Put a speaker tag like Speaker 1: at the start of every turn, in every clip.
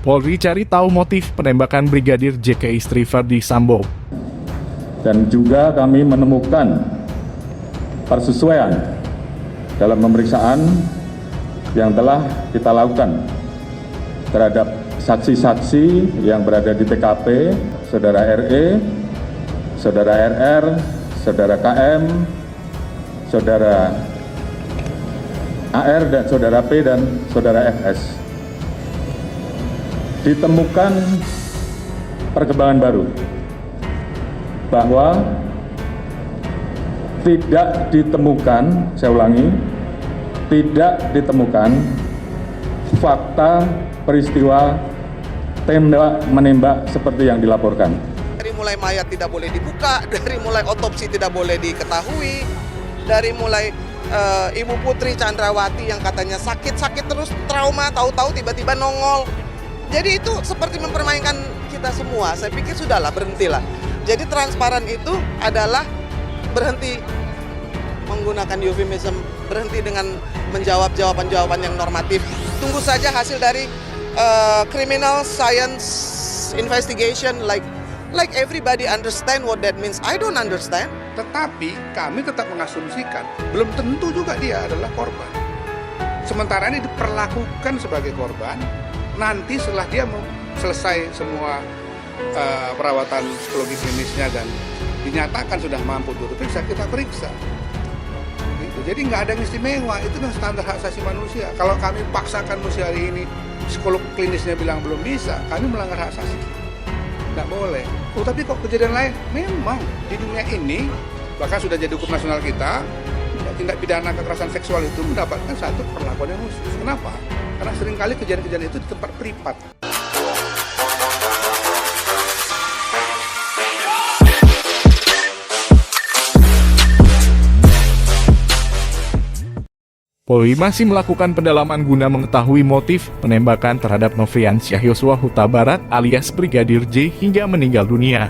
Speaker 1: Polri cari tahu motif penembakan Brigadir J ke istri Verdi Sambo.
Speaker 2: Dan juga kami menemukan persesuaian dalam pemeriksaan yang telah kita lakukan terhadap saksi-saksi yang berada di TKP, Saudara RE, Saudara RR, Saudara KM, Saudara AR, dan Saudara P, dan Saudara FS. Ditemukan perkembangan baru bahwa tidak ditemukan, saya ulangi, tidak ditemukan fakta peristiwa tembak menembak seperti yang dilaporkan.
Speaker 3: Dari mulai mayat tidak boleh dibuka, dari mulai otopsi tidak boleh diketahui, dari mulai Ibu Putri Chandrawati yang katanya sakit terus trauma, tahu-tahu tiba-tiba nongol. Jadi itu seperti mempermainkan kita semua. Saya pikir sudahlah, berhentilah. Jadi transparan itu adalah berhenti menggunakan euphemism, berhenti dengan menjawab jawaban-jawaban yang normatif. Tunggu saja hasil dari criminal science investigation, like everybody understand what that means. I don't understand.
Speaker 4: Tetapi kami tetap mengasumsikan belum tentu juga dia adalah korban. Sementara ini diperlakukan sebagai korban. Nanti setelah dia selesai semua perawatan psikologi klinisnya dan dinyatakan sudah mampu diperiksa, kita periksa. Gitu. Jadi nggak ada yang istimewa, itu kan standar hak asasi manusia. Kalau kami paksakan manusia hari ini, psikolog klinisnya bilang belum bisa, kami melanggar hak asasi. Nggak boleh. Oh, tapi kok kejadian lain? Memang di dunia ini, bahkan sudah jadi hukum nasional kita, tindak pidana kekerasan seksual itu mendapatkan satu perlakuan yang khusus. Kenapa? Karena seringkali kejadian-kejadian itu di tempat privat.
Speaker 1: Polri masih melakukan pendalaman guna mengetahui motif penembakan terhadap Nofriansyah Yosua Huta Barat alias Brigadir J hingga meninggal dunia.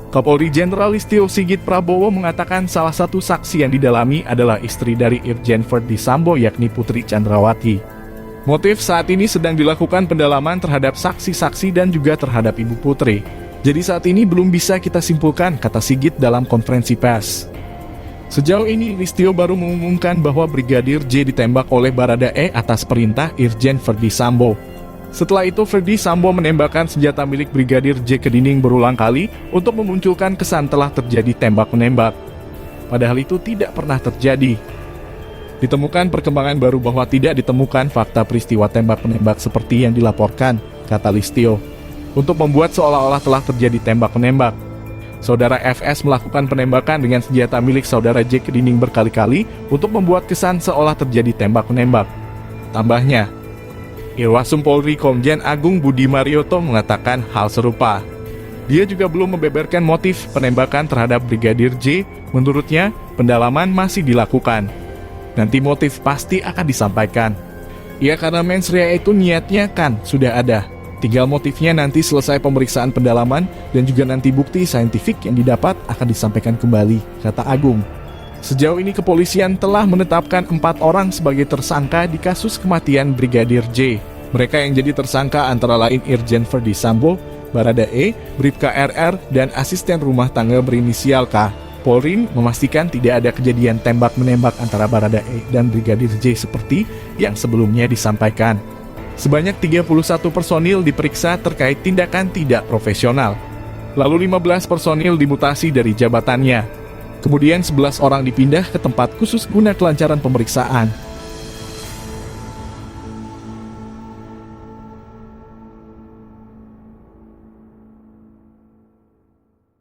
Speaker 1: Kapolri Jenderal Listio Sigit Prabowo mengatakan salah satu saksi yang didalami adalah istri dari Irjen Verdi Sambo yakni Putri Chandrawati. Motif saat ini sedang dilakukan pendalaman terhadap saksi-saksi dan juga terhadap Ibu Putri. Jadi saat ini belum bisa kita simpulkan, kata Sigit dalam konferensi pers. Sejauh ini Listio baru mengumumkan bahwa Brigadir J ditembak oleh Baradae atas perintah Irjen Verdi Sambo. Setelah itu Verdi Sambo menembakkan senjata milik Brigadir J ke dinding berulang kali untuk memunculkan kesan telah terjadi tembak-menembak. Padahal itu tidak pernah terjadi. Ditemukan perkembangan baru bahwa tidak ditemukan fakta peristiwa tembak-menembak seperti yang dilaporkan, kata Listio, untuk membuat seolah-olah telah terjadi tembak-menembak. Saudara FS melakukan penembakan dengan senjata milik saudara J ke dinding berkali-kali untuk membuat kesan seolah terjadi tembak-menembak. Tambahnya, Irwasum Polri Komjen Agung Budi Marioto mengatakan hal serupa. Dia juga belum membeberkan motif penembakan terhadap Brigadir J. Menurutnya, pendalaman masih dilakukan. Nanti motif pasti akan disampaikan. Ya, karena mens rea itu niatnya kan sudah ada. Tinggal motifnya nanti selesai pemeriksaan pendalaman dan juga nanti bukti saintifik yang didapat akan disampaikan kembali, kata Agung. Sejauh ini kepolisian telah menetapkan 4 orang sebagai tersangka di kasus kematian Brigadir J. Mereka yang jadi tersangka antara lain Irjen Verdi Sambo, Baradae, Bribka RR, dan asisten rumah tangga berinisial K. Polri memastikan tidak ada kejadian tembak-menembak antara Baradae dan Brigadir J seperti yang sebelumnya disampaikan. Sebanyak 31 personil diperiksa terkait tindakan tidak profesional. Lalu 15 personil dimutasi dari jabatannya. Kemudian 11 orang dipindah ke tempat khusus guna kelancaran pemeriksaan.